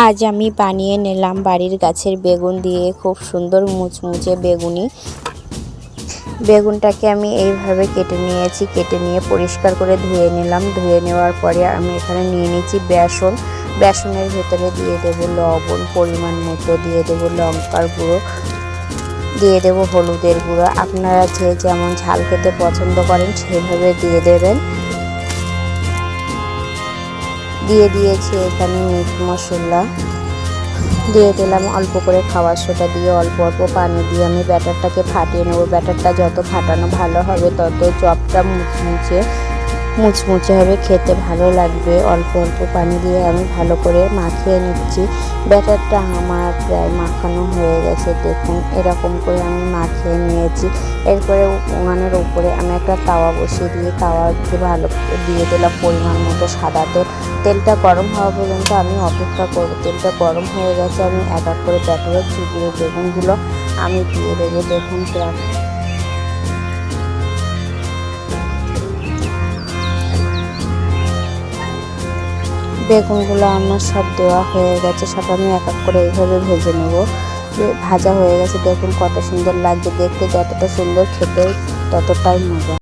আজ আমি বানিয়ে নিলাম বাড়ির গাছের বেগুন দিয়ে খুব সুন্দর মুচমুচে বেগুনি। বেগুনটাকে আমি এইভাবে কেটে নিয়েছি, কেটে নিয়ে পরিষ্কার করে ধুয়ে নিলাম। ধুয়ে নেওয়ার পরে আমি এখানে নিয়ে নিয়েছি বেসন। বেসনের ভেতরে দিয়ে দেবো লবণ পরিমাণ মতো, দিয়ে দেবো লঙ্কার গুঁড়ো, দিয়ে দেবো হলুদের গুঁড়ো। আপনারা যে যেমন ঝাল খেতে পছন্দ করেন সেভাবে দিয়ে দেবেন। দিয়ে দিয়েছি এখানে মিট মশলা, দিয়ে দিলাম অল্প করে খাবার সোডা, দিয়ে অল্প অল্প পানি দিয়ে আমি ব্যাটারটাকে ফাটিয়ে নেব। ব্যাটারটা যত ফাটানো ভালো হবে তত চপটা মুচমুচে হবে, খেতে ভালো লাগবে। অল্প অল্প পানি দিয়ে আমি ভালো করে মাখিয়ে নিচ্ছি। ব্যাটারটা আমার প্রায় মাখানো হয়ে গেছে, দেখুন এরকম করে আমি মাখিয়ে নিয়েছি। এরপরে উনানের উপরে আমি একটা তাওয়া বসিয়ে দিয়ে তাওয়াতে ভালো দিয়ে দিলাম পরিমাণ মতো সাদা তেল। তেলটা গরম হওয়া পর্যন্ত আমি অপেক্ষা করব। তেলটা গরম হয়ে গেছে, আমি এক এক করে ব্যাটারের চুবিয়ে বেগুনগুলো আমি দিয়ে দেবো। দেখুন বেগুনগুলো আমার সব দেওয়া হয়ে গেছে, সব আমি এক এক করে এইভাবে ভেজে নেব। ভাজা হয়ে গেছে, দেখুন কত সুন্দর লাগছে দেখতে, যতটা সুন্দর খেতে ততটাই মজা।